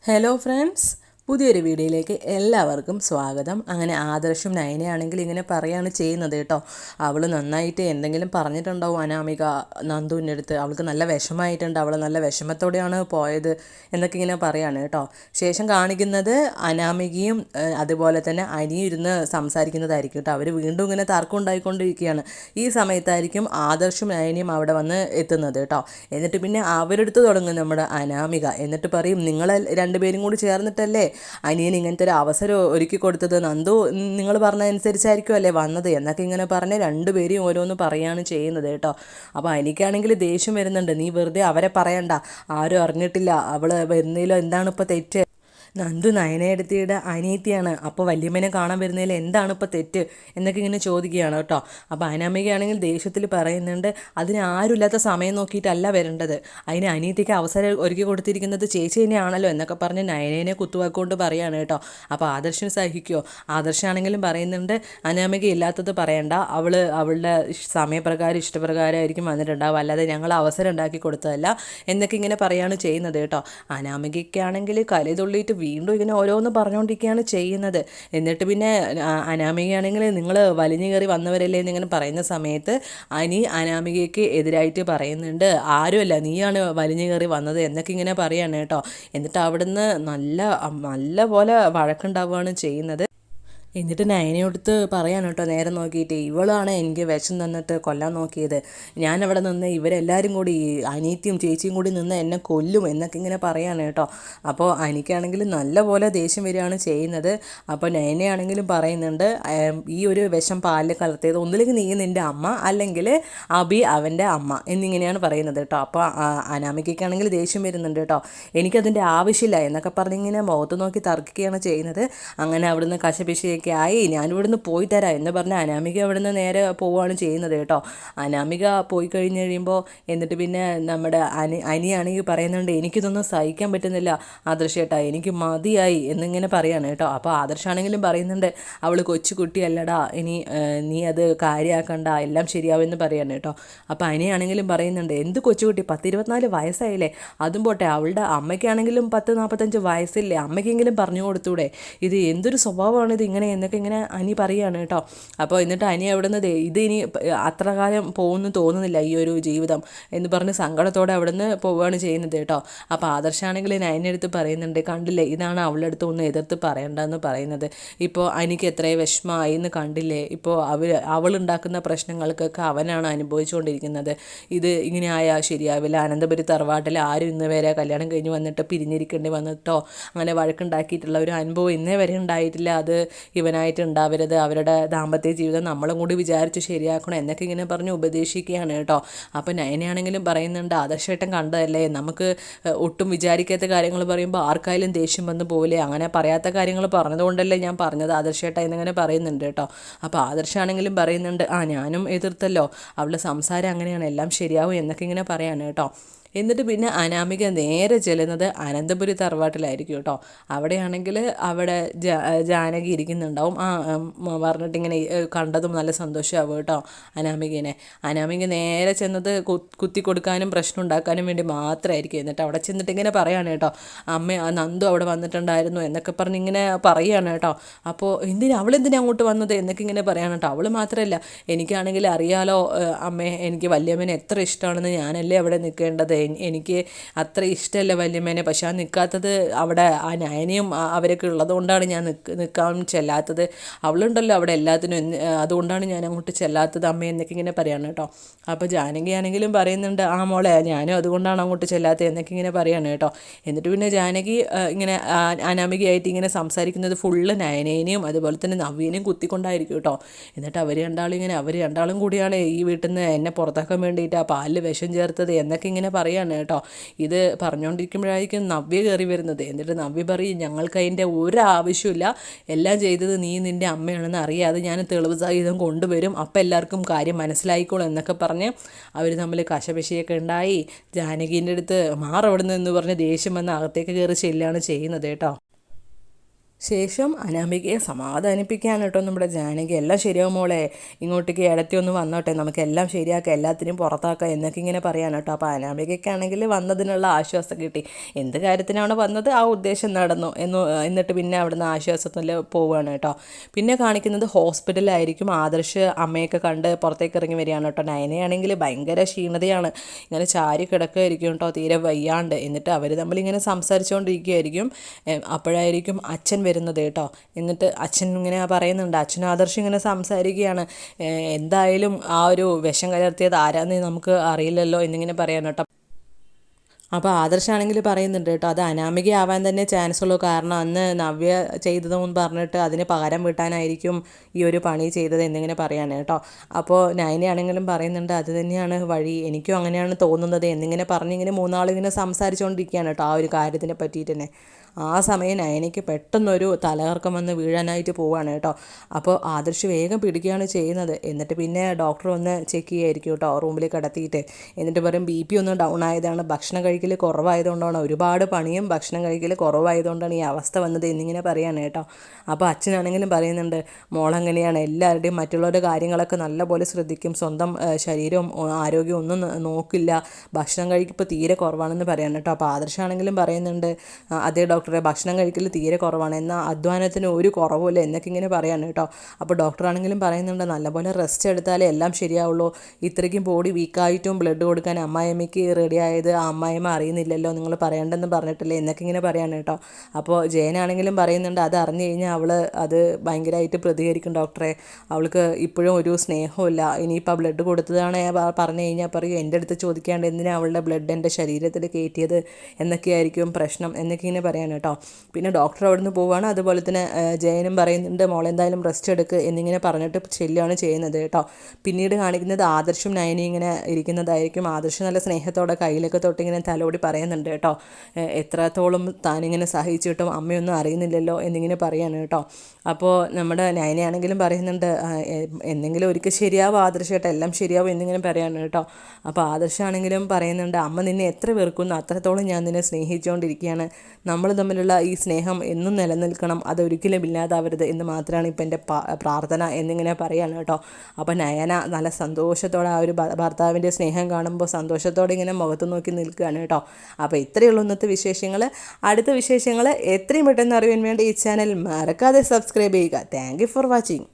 Hello friends, പുതിയൊരു വീഡിയോയിലേക്ക് എല്ലാവർക്കും സ്വാഗതം. അങ്ങനെ ആദർശും നയനയാണെങ്കിൽ ഇങ്ങനെ പറയാണ് ചെയ്യുന്നത് കേട്ടോ. അവൾ നന്നായിട്ട് എന്തെങ്കിലും പറഞ്ഞിട്ടുണ്ടാവും അനാമിക നന്ദുവിൻ്റെ അടുത്ത്. അവൾക്ക് നല്ല വിഷമമായിട്ടുണ്ട്, അവൾ നല്ല വിഷമത്തോടെയാണ് പോയത് എന്നൊക്കെ ഇങ്ങനെ പറയാണ് കേട്ടോ. ശേഷം കാണിക്കുന്നത് അനാമികയും അതുപോലെ തന്നെ അനിയും ഇരുന്ന് സംസാരിക്കുന്നതായിരിക്കും കേട്ടോ. അവർ വീണ്ടും ഇങ്ങനെ തർക്കം ഉണ്ടായിക്കൊണ്ടിരിക്കുകയാണ്. ഈ സമയത്തായിരിക്കും ആദർശും നയനയും അവിടെ വന്ന് എത്തുന്നത് കേട്ടോ. എന്നിട്ട് പിന്നെ അവരെടുത്ത് തുടങ്ങും നമ്മുടെ അനാമിക. എന്നിട്ട് പറയും, നിങ്ങൾ രണ്ടുപേരും കൂടി ചേർന്നിട്ടല്ലേ അനിയൻ ഇങ്ങനത്തെ ഒരു അവസരം ഒരുക്കി കൊടുത്തത്, നന്ദു നിങ്ങൾ പറഞ്ഞതനുസരിച്ചായിരിക്കും അല്ലേ വന്നത് എന്നൊക്കെ ഇങ്ങനെ പറഞ്ഞ് രണ്ടുപേരും ഓരോന്ന് പറയുകയാണ് ചെയ്യുന്നത് കേട്ടോ. അപ്പോൾ എനിക്കാണെങ്കിൽ ദേഷ്യം വരുന്നുണ്ട്. നീ വെറുതെ അവരെ പറയണ്ട, ആരും അറിഞ്ഞിട്ടില്ല, അവൾ വരുന്നതിലോ എന്താണ് ഇപ്പോൾ തെറ്റ്? നന്ദു നയനയെടുത്തിയുടെ അനിയത്തിയാണ്, അപ്പോൾ വല്യമ്മനെ കാണാൻ വരുന്നതിൽ എന്താണ് ഇപ്പോൾ തെറ്റ് എന്നൊക്കെ ഇങ്ങനെ ചോദിക്കുകയാണ് കേട്ടോ. അപ്പോൾ അനാമികയാണെങ്കിൽ ദേഷ്യത്തിൽ പറയുന്നുണ്ട്, അതിന് ആരുമില്ലാത്ത സമയം നോക്കിയിട്ടല്ല വരേണ്ടത്, അതിന് അനിയത്തിക്ക് അവസരം ഒരുക്കി കൊടുത്തിരിക്കുന്നത് ചേച്ചി തന്നെയാണല്ലോ എന്നൊക്കെ പറഞ്ഞ് നയനേനെ കുത്തുവാക്കൊണ്ട് പറയുകയാണ് കേട്ടോ. അപ്പോൾ ആദർശന് സഹിക്കുമോ? ആദർശാണെങ്കിലും പറയുന്നുണ്ട്, അനാമിക ഇല്ലാത്തത് പറയണ്ട, അവളുടെ സമയപ്രകാരം ഇഷ്ടപ്രകാരമായിരിക്കും വന്നിട്ടുണ്ടാവും, അല്ലാതെ ഞങ്ങൾ അവസരം ഉണ്ടാക്കി കൊടുത്തതല്ല എന്നൊക്കെ ഇങ്ങനെ പറയുകയാണ് ചെയ്യുന്നത് കേട്ടോ. അനാമികയ്ക്കാണെങ്കിൽ കലി തുള്ളിയിട്ട് വീണ്ടും ഇങ്ങനെ ഓരോന്ന് പറഞ്ഞുകൊണ്ടിരിക്കുകയാണ് ചെയ്യുന്നത്. എന്നിട്ട് പിന്നെ അനാമികയാണെങ്കിൽ നിങ്ങൾ വലിഞ്ഞു കയറി വന്നവരല്ലേ എന്നിങ്ങനെ പറയുന്ന സമയത്ത് അനാമികയ്ക്ക് എതിരായിട്ട് പറയുന്നുണ്ട്, ആരുമല്ല നീയാണ് വലിഞ്ഞു കയറി വന്നത് എന്നൊക്കെ ഇങ്ങനെ പറയാണ് കേട്ടോ. എന്നിട്ട് അവിടുന്ന് നല്ല പോലെ വഴക്കുണ്ടാവുകയാണ് ചെയ്യുന്നത്. എന്നിട്ട് നയനയോടുത്ത് പറയാൻ കേട്ടോ, നേരെ നോക്കിയിട്ട്, ഇവളാണ് എനിക്ക് വിഷം തന്നിട്ട് കൊല്ലാൻ നോക്കിയത്, ഞാനവിടെ നിന്ന് ഇവരെല്ലാവരും കൂടി അനിയത്തിയും ചേച്ചിയും കൂടി നിന്ന് എന്നെ കൊല്ലും എന്നൊക്കെ ഇങ്ങനെ പറയാണ് കേട്ടോ. അപ്പോൾ എനിക്കാണെങ്കിൽ നല്ല പോലെ ദേഷ്യം വരികയാണ് ചെയ്യുന്നത്. അപ്പോൾ നയനയാണെങ്കിലും പറയുന്നുണ്ട്, ഈ ഒരു വിഷം പാലിൽ കലർത്തിയത് ഒന്നില്ലെങ്കിൽ നീ നിൻ്റെ അമ്മ, അല്ലെങ്കിൽ അബി അവൻ്റെ അമ്മ എന്നിങ്ങനെയാണ് പറയുന്നത് കേട്ടോ. അപ്പോൾ അനാമികയ്ക്കാണെങ്കിൽ ദേഷ്യം വരുന്നുണ്ട് കേട്ടോ. എനിക്കതിൻ്റെ ആവശ്യമില്ല എന്നൊക്കെ പറഞ്ഞിങ്ങനെ മുഖത്ത് നോക്കി തർക്കിക്കുകയാണ് ചെയ്യുന്നത്. അങ്ങനെ അവിടുന്ന് കശപിശയൊക്കെ ആയി, ഞാനിവിടുന്ന് പോയി തരാം എന്ന് പറഞ്ഞാൽ അനാമിക അവിടുന്ന് നേരെ പോവുകയാണ് ചെയ്യുന്നത് കേട്ടോ. അനാമിക പോയി കഴിഞ്ഞ് കഴിയുമ്പോൾ എന്നിട്ട് പിന്നെ നമ്മുടെ അനിയാണെങ്കിൽ പറയുന്നുണ്ട്, എനിക്കിതൊന്നും സഹിക്കാൻ പറ്റുന്നില്ല ആദർശേട്ടാ, എനിക്ക് മതിയായി എന്നിങ്ങനെ പറയാണ് കേട്ടോ. അപ്പോൾ ആദർശാണെങ്കിലും പറയുന്നുണ്ട്, അവൾ കൊച്ചുകുട്ടിയല്ലടാ, ഇനി നീ അത് കാര്യമാക്കണ്ട, എല്ലാം ശരിയാവുമെന്ന് പറയാണ് കേട്ടോ. അപ്പോൾ അനിയാണെങ്കിലും പറയുന്നുണ്ട്, എന്ത് കൊച്ചുകുട്ടി, 10-24 വയസ്സായില്ലേ, അതും പോട്ടെ, അവളുടെ അമ്മയ്ക്കാണെങ്കിലും 10-45 വയസ്സില്ലേ, അമ്മയ്ക്കെങ്കിലും പറഞ്ഞു കൊടുത്തൂടെ, ഇത് എന്തൊരു സ്വഭാവമാണിത് ഇങ്ങനെ എന്നൊക്കെ ഇങ്ങനെ അനി പറയുകയാണ് കേട്ടോ. അപ്പോൾ എന്നിട്ട് അനി അവിടെ നിന്ന് ഇത് ഇനി അത്ര കാലം പോകുമെന്ന് തോന്നുന്നില്ല ഈ ഒരു ജീവിതം എന്ന് പറഞ്ഞ് സങ്കടത്തോടെ അവിടെ നിന്ന് പോവുകയാണ് ചെയ്യുന്നത് കേട്ടോ. അപ്പോൾ ആദർശാണെങ്കിൽ നയനെടുത്ത് പറയുന്നുണ്ട്, കണ്ടില്ലേ, ഇതാണ് അവളുടെ അടുത്ത് ഒന്നും എതിർത്ത് പറയണ്ടെന്ന് പറയുന്നത്. ഇപ്പോൾ അനിക്ക് എത്രയും വിഷമമായി എന്ന് കണ്ടില്ലേ, ഇപ്പോൾ അവളുണ്ടാക്കുന്ന പ്രശ്നങ്ങൾക്കൊക്കെ അവനാണ് അനുഭവിച്ചുകൊണ്ടിരിക്കുന്നത്. ഇത് ഇങ്ങനെ ആയാൽ ശരിയാവില്ല, അനന്തപുരി തറവാട്ടിൽ ആരും ഇന്ന് വരെ കല്യാണം കഴിഞ്ഞ് വന്നിട്ട് പിരിഞ്ഞിരിക്കേണ്ടി വന്നിട്ടോ അങ്ങനെ വഴക്കുണ്ടാക്കിയിട്ടുള്ള ഒരു അനുഭവം ഇന്നേ വരെ ഉണ്ടായിട്ടില്ല. അത് ഇവനായിട്ട് ഉണ്ടാവരുത്, അവരുടെ ദാമ്പത്യ ജീവിതം നമ്മളും കൂടി വിചാരിച്ച് ശരിയാക്കണം എന്നൊക്കെ ഇങ്ങനെ പറഞ്ഞ് ഉപദേശിക്കുകയാണ് കേട്ടോ. അപ്പോൾ നയനയാണെങ്കിലും പറയുന്നുണ്ട്, ആദർശേട്ടൻ കണ്ടതല്ലേ, നമുക്ക് ഒട്ടും വിചാരിക്കാത്ത കാര്യങ്ങൾ പറയുമ്പോൾ ആർക്കായാലും ദേഷ്യം വന്ന് പോവില്ലേ, അങ്ങനെ പറയാത്ത കാര്യങ്ങൾ പറഞ്ഞതുകൊണ്ടല്ലേ ഞാൻ പറഞ്ഞത് ആദർശേട്ട എന്നിങ്ങനെ പറയുന്നുണ്ട് കേട്ടോ. അപ്പോൾ ആദർശാണെങ്കിലും പറയുന്നുണ്ട്, ഞാനും എതിർത്തല്ലോ, അവളുടെ സംസാരം അങ്ങനെയാണ്, എല്ലാം ശരിയാവും എന്നൊക്കെ ഇങ്ങനെ പറയാണ് കേട്ടോ. എന്നിട്ട് പിന്നെ അനാമിക നേരെ ചെല്ലുന്നത് അനന്തപുരി തറവാട്ടിലായിരിക്കും കേട്ടോ. അവിടെയാണെങ്കിൽ അവിടെ ജാനകി ഇരിക്കുന്നുണ്ടാവും. പറഞ്ഞിട്ടിങ്ങനെ കണ്ടതും നല്ല സന്തോഷമാവും കേട്ടോ അനാമിക നേരെ ചെന്നത് കുത്തി കൊടുക്കാനും പ്രശ്നം ഉണ്ടാക്കാനും വേണ്ടി മാത്രമായിരിക്കും. എന്നിട്ട് അവിടെ ചെന്നിട്ട് ഇങ്ങനെ പറയാണ് കേട്ടോ, അമ്മ നന്ദു അവിടെ വന്നിട്ടുണ്ടായിരുന്നു എന്നൊക്കെ പറഞ്ഞ് ഇങ്ങനെ പറയുകയാണ് കേട്ടോ. അപ്പോൾ അവളെന്തിനാ അങ്ങോട്ട് വന്നത് എന്നൊക്കെ ഇങ്ങനെ പറയാണ് കേട്ടോ. അവൾ മാത്രമല്ല, എനിക്കാണെങ്കിൽ അറിയാലോ അമ്മേ, എനിക്ക് വല്യമ്മനെ എത്ര ഇഷ്ടമാണെന്ന്, ഞാനല്ലേ അവിടെ നിൽക്കേണ്ടത്, എനിക്ക് അത്ര ഇഷ്ടമല്ല വല്യമ്മേനെ, പക്ഷെ ആ നിൽക്കാത്തത് അവിടെ നയനയും അവരൊക്കെ ഉള്ളതുകൊണ്ടാണ് ഞാൻ നിൽക്കാൻ ചെല്ലാത്തത്, അവളുണ്ടല്ലോ അവിടെ എല്ലാത്തിനും, അതുകൊണ്ടാണ് ഞാൻ അങ്ങോട്ട് ചെല്ലാത്തത് അമ്മ എന്നൊക്കെ ഇങ്ങനെ പറയാണ് കേട്ടോ. അപ്പോൾ ജാനകിയാണെങ്കിലും പറയുന്നുണ്ട്, മോളെ ഞാനും അതുകൊണ്ടാണ് അങ്ങോട്ട് ചെല്ലാത്തത് എന്നൊക്കെ ഇങ്ങനെ പറയാണ് കേട്ടോ. എന്നിട്ട് പിന്നെ ജാനകി ഇങ്ങനെ അനാമികയായിട്ട് ഇങ്ങനെ സംസാരിക്കുന്നത് ഫുള്ള് നയനേനെയും അതുപോലെ തന്നെ നവ്യേനെയും കുത്തിക്കൊണ്ടായിരിക്കും കേട്ടോ. എന്നിട്ട് അവർ രണ്ടാളും കൂടിയാണ് ഈ വീട്ടിൽ നിന്ന് എന്നെ പുറത്താക്കാൻ വേണ്ടിയിട്ട് ആ പാലിൽ വിഷം ചേർത്തത് എന്നൊക്കെ ഇങ്ങനെ പറയാണ് കേട്ടോ. ഇത് പറഞ്ഞുകൊണ്ടിരിക്കുമ്പോഴായിരിക്കും നവ്യ കയറി വരുന്നത്. എന്നിട്ട് നവ്യ പറയും, ഞങ്ങൾക്ക് അതിൻ്റെ ഒരു ആവശ്യമില്ല, എല്ലാം ചെയ്തത് നീ നിൻ്റെ അമ്മയാണെന്ന് അറിയാതെ ഞാൻ തെളിവ് സഹിതം കൊണ്ടുവരും, അപ്പം എല്ലാവർക്കും കാര്യം മനസ്സിലായിക്കോളും എന്നൊക്കെ പറഞ്ഞ് അവർ തമ്മിൽ കശപശയൊക്കെ ഉണ്ടായി. ജാനകീൻ്റെ അടുത്ത് മാറവിടുന്ന് എന്ന് പറഞ്ഞ് ദേഷ്യം വന്ന് അകത്തേക്ക് കയറി ചെല്ലുകയാണ് ചെയ്യുന്നത് കേട്ടോ. ശേഷം അനാമികയെ സമാധാനിപ്പിക്കുകയാണ് കേട്ടോ നമ്മുടെ ജാനകി. എല്ലാം ശരിയാവും മോളെ, ഇങ്ങോട്ടേക്ക് ഇടത്തി ഒന്ന് വന്നോട്ടെ, നമുക്ക് എല്ലാം ശരിയാക്കാം, എല്ലാത്തിനും പുറത്താക്കാം എന്നൊക്കെ ഇങ്ങനെ പറയാൻ കേട്ടോ. അപ്പോൾ അനാമികയ്ക്കാണെങ്കിൽ വന്നതിനുള്ള ആശ്വാസം കിട്ടി. എന്ത് കാര്യത്തിനാണ് വന്നത് ആ ഉദ്ദേശം നടന്നു എന്നിട്ട് പിന്നെ അവിടുന്ന് ആശ്വാസത്തിൽ പോവുകയാണ് കേട്ടോ. പിന്നെ കാണിക്കുന്നത് ഹോസ്പിറ്റലിലായിരിക്കും. ആദർശ് അമ്മയൊക്കെ കണ്ട് പുറത്തേക്ക് ഇറങ്ങി വരികയാണ് കേട്ടോ. നയനയാണെങ്കിൽ ഭയങ്കര ക്ഷീണതയാണ്, ഇങ്ങനെ ചാരി കിടക്കുകയായിരിക്കും കേട്ടോ, തീരെ വയ്യാണ്ട്. എന്നിട്ട് അവർ തമ്മിലിങ്ങനെ സംസാരിച്ചുകൊണ്ടിരിക്കുകയായിരിക്കും. അപ്പോഴായിരിക്കും അച്ഛൻ വരുന്നത് കേട്ടോ. എന്നിട്ട് അച്ഛൻ ഇങ്ങനെ പറയുന്നുണ്ട്, അച്ഛനും ആദർശം ഇങ്ങനെ സംസാരിക്കുകയാണ്. എന്തായാലും ആ ഒരു വിഷം കലർത്തിയത് ആരാന്ന് നമുക്ക് അറിയില്ലല്ലോ എന്നിങ്ങനെ പറയാൻ കേട്ടോ. അപ്പോൾ ആദർശാണെങ്കിൽ പറയുന്നുണ്ട് കേട്ടോ, അത് അനാമികയാവാൻ തന്നെ ചാൻസ് ഉള്ളൂ, കാരണം അന്ന് നവ്യ ചെയ്തതെന്ന് പറഞ്ഞിട്ട് അതിന് പകരം വീട്ടാനായിരിക്കും ഈ ഒരു പണി ചെയ്തത് എന്നിങ്ങനെ പറയാണ് കേട്ടോ. അപ്പോൾ നയനയാണെങ്കിലും പറയുന്നുണ്ട്, അത് തന്നെയാണ് വഴി, എനിക്കും അങ്ങനെയാണ് തോന്നുന്നത് എന്നിങ്ങനെ പറഞ്ഞിങ്ങനെ മൂന്നാളിങ്ങനെ സംസാരിച്ചുകൊണ്ടിരിക്കുകയാണ് കേട്ടോ ആ ഒരു കാര്യത്തിനെ പറ്റിയിട്ട് തന്നെ. ആ സമയം നയനയ്ക്ക് പെട്ടെന്നൊരു തലകറക്കം വന്ന് വീഴാനായിട്ട് പോവുകയാണ് കേട്ടോ. അപ്പോൾ ആദർശ് വേഗം പിടിക്കുകയാണ് ചെയ്യുന്നത്. എന്നിട്ട് പിന്നെ ഡോക്ടർ ഒന്ന് ചെക്ക് ചെയ്യുമായിരിക്കും കേട്ടോ റൂമിൽ കിടത്തിയിട്ട്. എന്നിട്ട് പറയും BP ഒന്ന് ഡൗൺ ആയതാണ്, ഭക്ഷണം കഴിക്കൽ കുറവായതുകൊണ്ടാണ്, ഒരുപാട് പണിയും ഭക്ഷണം കഴിക്കൽ കുറവായതുകൊണ്ടാണ് ഈ അവസ്ഥ വന്നത് എന്നിങ്ങനെ പറയാണ് കേട്ടോ. അപ്പോൾ അച്ഛനാണെങ്കിലും പറയുന്നുണ്ട്, മോളെങ്ങനെയാണ് എല്ലാവരുടെയും മറ്റുള്ളവരുടെ കാര്യങ്ങളൊക്കെ നല്ലപോലെ ശ്രദ്ധിക്കും, സ്വന്തം ശരീരവും ആരോഗ്യവും ഒന്നും നോക്കില്ല, ഭക്ഷണം കഴിക്കിപ്പോൾ തീരെ കുറവാണെന്ന് പറയാൻ കേട്ടോ. അപ്പോൾ ആദർശാണെങ്കിലും പറയുന്നുണ്ട്, അതേ ഡോക്ടറെ, ഭക്ഷണം കഴിക്കൽ തീരെ കുറവാണ്, എന്നാൽ അധ്വാനത്തിന് ഒരു കുറവുമില്ല എന്നൊക്കെ ഇങ്ങനെ പറയാണ് കേട്ടോ. അപ്പോൾ ഡോക്ടറാണെങ്കിലും പറയുന്നുണ്ട്, നല്ലപോലെ റെസ്റ്റ് എടുത്താലേ എല്ലാം ശരിയാവുള്ളൂ, ഇത്രയ്ക്കും ബോഡി വീക്കായിട്ടും ബ്ലഡ് കൊടുക്കാൻ അമ്മായിയമ്മയ്ക്ക് റെഡി ആയത് ആ അമ്മായിയമ്മ അറിയുന്നില്ലല്ലോ, നിങ്ങൾ പറയേണ്ടെന്ന് പറഞ്ഞിട്ടില്ലേ എന്നൊക്കെ ഇങ്ങനെ പറയാണ് കേട്ടോ. അപ്പോൾ ജയനാണെങ്കിലും പറയുന്നുണ്ട്, അത് അറിഞ്ഞു കഴിഞ്ഞാൽ അവൾ അത് ഭയങ്കരമായിട്ട് പ്രതികരിക്കും ഡോക്ടറെ, അവൾക്ക് ഇപ്പോഴും ഒരു സ്നേഹമില്ല, ഇനിയിപ്പോൾ ബ്ലഡ് കൊടുത്തതാണ് പറഞ്ഞു കഴിഞ്ഞാൽ പറയും, എൻ്റെ അടുത്ത് ചോദിക്കാണ്ട് എന്തിനാണ് അവളുടെ ബ്ലഡ് എൻ്റെ ശരീരത്തിൽ കയറ്റിയത് എന്നൊക്കെയായിരിക്കും പ്രശ്നം എന്നൊക്കെ ഇങ്ങനെ പറയാൻ കേട്ടോ. പിന്നെ ഡോക്ടർ അവിടെ നിന്ന് പോവുകയാണ്. അതുപോലെ തന്നെ ജയനും പറയുന്നുണ്ട്, മോളെന്തായാലും റെസ്റ്റ് എടുക്ക് എന്നിങ്ങനെ പറഞ്ഞിട്ട് ചെല്ലുകയാണ് ചെയ്യുന്നത് കേട്ടോ. പിന്നീട് കാണിക്കുന്നത് ആദർശും നയനയും ഇങ്ങനെ ഇരിക്കുന്നതായിരിക്കും. ആദർശ് നല്ല സ്നേഹത്തോടെ കയ്യിലൊക്കെ തൊട്ടിങ്ങനെ തലോടി പറയുന്നുണ്ട് കേട്ടോ, എത്രത്തോളം താനിങ്ങനെ സഹിച്ചിട്ടും അമ്മയൊന്നും അറിയുന്നില്ലല്ലോ എന്നിങ്ങനെ പറയാണ് കേട്ടോ. അപ്പോൾ നമ്മുടെ നയനയാണെങ്കിലും പറയുന്നുണ്ട്, എന്തെങ്കിലും ഒരിക്കൽ ശരിയാവും ആദർശമായിട്ട്, എല്ലാം ശരിയാവും എന്നിങ്ങനെ പറയാണ് കേട്ടോ. അപ്പോൾ ആദർശാണെങ്കിലും പറയുന്നുണ്ട്, അമ്മ നിന്നെ എത്ര വെറുക്കുന്നു അത്രത്തോളം ഞാൻ നിന്നെ സ്നേഹിച്ചുകൊണ്ടിരിക്കുകയാണ്, നമ്മൾ തമ്മിലുള്ള ഈ സ്നേഹം എന്നും നിലനിൽക്കണം, അതൊരിക്കലും ഇല്ലാതാവരുത് എന്ന് മാത്രമാണ് ഇപ്പം എൻ്റെ പ്രാർത്ഥന എന്നിങ്ങനെ പറയാണ് കേട്ടോ. അപ്പോൾ നയന നല്ല സന്തോഷത്തോടെ ആ ഒരു ഭർത്താവിൻ്റെ സ്നേഹം കാണുമ്പോൾ സന്തോഷത്തോടെ ഇങ്ങനെ മുഖത്ത് നോക്കി നിൽക്കുകയാണ് കേട്ടോ. അപ്പോൾ ഇത്രയേ ഉള്ളൂ ഇന്നത്തെ വിശേഷങ്ങൾ. അടുത്ത വിശേഷങ്ങൾ എത്രയും പെട്ടെന്ന് അറിയാൻ വേണ്ടി ഈ ചാനൽ മറക്കാതെ സബ്സ്ക്രൈബ് ചെയ്യുക. Thank you for watching.